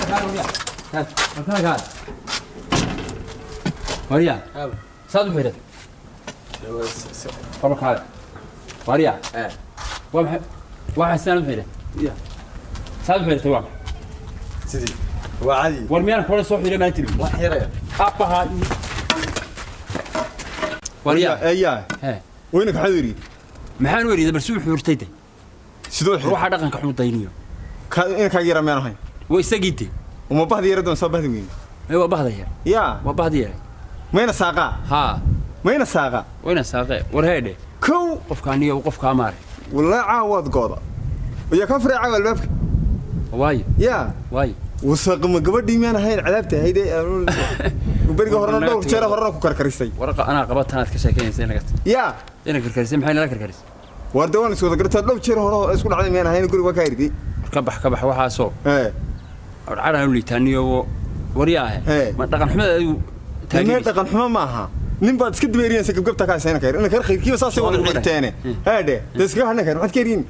هذا وريا صادق فيرت قبلك هذا وريا واحد سنة فيرت صادق فيرت واحد سيدي وعادي ورميان كل صوح إلى ما تبي وحيرة أبها وريا أياه وينك حذري محن وريد برسوم حورتيته سيدوح روح هذا كان كحمود دينيو إنك هجير ما نهاي ويستجيتي وما بعد يردون صباح وين أيوة بعض هي يا وبعض هي وين الساقة ها وين الساقة وين الساقة ورهيده كو قف كانية وقف كامار والله عاود قاضي ويا كفر عاود الباب واي وساق من قبل دي ما نهاي عذابته هيدي وبرجع هرنا دور شرا هرنا كركريسي ورقة أنا قبضت أنا كشاكين سنة قلت يا أنا كركريسي محين لا كركريسي وردوان سوى قلت دور شرا هرنا اسكول على مين هاي نقول وكايردي كبح وحاسو إيه العالم اللي تانيو ورياه ما دقن حمد ما دقن حمد معها نبغى تسكت بيرين سكب قبتك على سنة كير أنا كير خير كيف صار وضع التاني هذا تسكت هنا كير ما تكيرين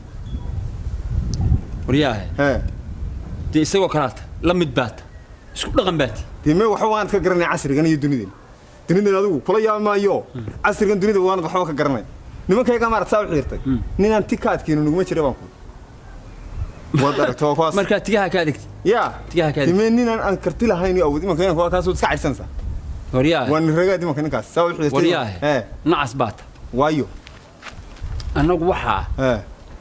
ورياه دي سوى كرات لم تبات شو دقن بات دي ما وحوان كقرني عصري كان يدوني دنيا هذا كل يوم ما يو عصري كان دنيا وانا وحوان كقرني نما كي كمان تساوي حيرتي نين تكات كينو نقوم نشرب بانكو وضع توقف مركز تجاه كادك يا تجاه كادك نين أنا كرت لها هيني أو دي ما كان هو كاسو تسعة سنة ورياه وان رجع دي ما كان كاس ساوي حيرتي ورياه نعس بات وايو أنا وحى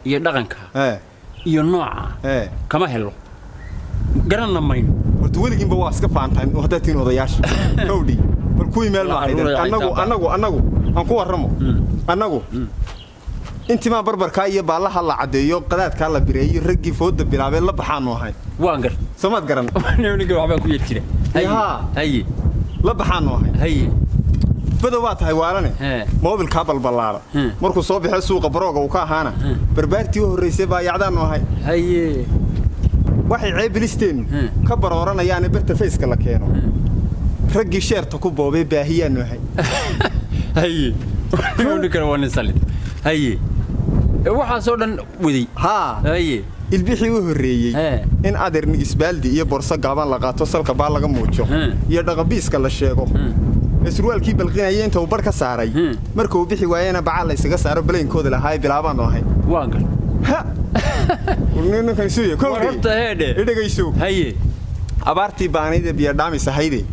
يدقنك ينوع كما هلو قرنا ماين ورتولكين بواس كفانتين وهداتين وضياش كودي بركوي مال ما حيدر أنغو أنكو ورمو أنغو أنت ما بربر كاية بالله الله عديو قدات كلا بري رجي فود بلعبة لا بحانو هاي وانقر سمعت قرن نقول وحبا كويت كده هاي لا بحانو هاي بدوات هاي وارني ما هو بالكابل بالله مركو صوبي حسوق بروقة وكاهانا بربرتي وهريسي با يعدانو هاي waxay ceeb listeen ka baroorana yaani birta face kala keeno raggi sheerta ku boobay baahiyaan wahay uu kala wan salid waxa soo dhan wadi ilbixi u horeeyay in adeerni isbaaldi iyo borso gaaban la qaato salka baa laga muujo iyo dhaqabiiska la sheego isruulkii balqinayay inta uu bar ka saaray markuu bixi waayana bacal la isaga saaro baleenkooda lahaay bilaabaan wahay waangal ونحن كنسوي كل إيه جيسو هاي أبارتي باني ده بيردامي سهيدي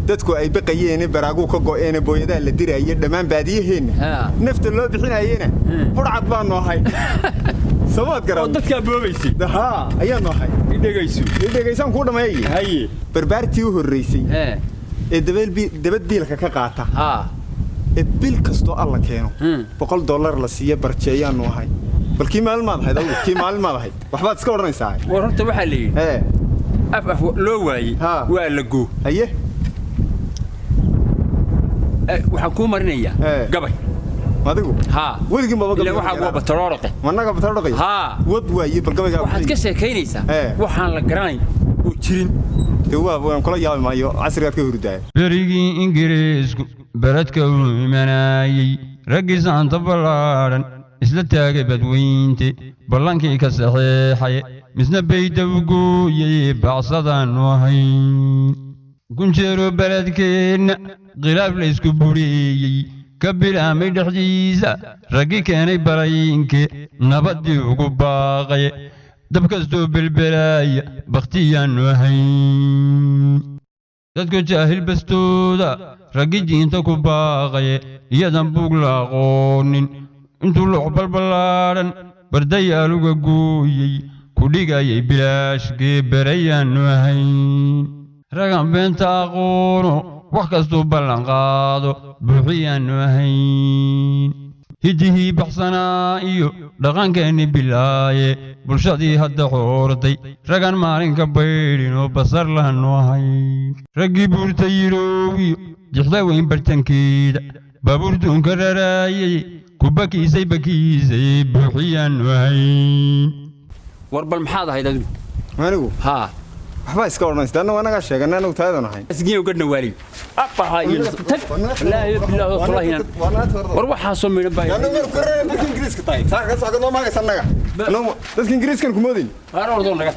تدكو أي بقية براغو كوكو إيه بويدا اللي دري أيه دمان باديه هنا نفط اللي بحين أيهنا فرعت بانو هاي سواد كرام تدك بوبيسي ده ها أيه نو هاي إيه جيسان كودا ما هي بربارتي وهالرئيسي دبل بيلك كقاطع البيل كستو الله كانوا $100 لسيه برشيان نو هاي balkii maalmaad ahayd aw kii maalmaad ahayd waxbaad iska oranaysaa wararta waxa leeyahay af loo waayay waa la goo haye waxa ku marinaya gabay adigu weligii baba gabay waxa waa batarooqay wanaga batarooqay wad waayay bal gabayga waxaad ka sheekaynaysaa waxaan la garanay oo jirin waan kula yaabay maayo casrigaad ka hurdaay berigii ingiriisku baradka u imanayay ragiisaan tabalaaran isla taagay badweynti ballankii ka saxeexay misna bayda u gooyay bacsadaan wahay gunjeero baladkeena khilaaf la isku buriyay ka bilaamay dhexdiisa raggi keenay barayinke nabadii ugu baaqay dab kastoo bilbilaaya bakhtiyaan wahay dadku jaahil bastooda raggi diinta ku baaqay iyadan buug la aqoonin intuu loo balbalaaran bardayaaluga gooyay ku dhigayay bilaashkee barayaan wahay ragan beenta aqoono wax kastuu ballan qaado buuxiyaan wahay hidihii baxsanaa iyo dhaqankeenni bilaaye bulshadii hadda xoortay ragan maalinka baydhin oo basar lahan wahay raggii buurta yiroogiyo jixda weyn bartankeeda baabuurtuunka raraayay كوباكيزي باكيزي بوحيان وهين وربل محاضة هيدا دو ما نقول ها waxba iska ornaysta anna anaga sheegana anagu taayadana hayn asgiyo gadna wali abba hayn la ilaha wallahi war waxa soo meeyo bay anna mar korreey dadka ingiriiska taay saaga saaga noo maaga sanaga dadka ingiriiskan ku moodin ara ordo naga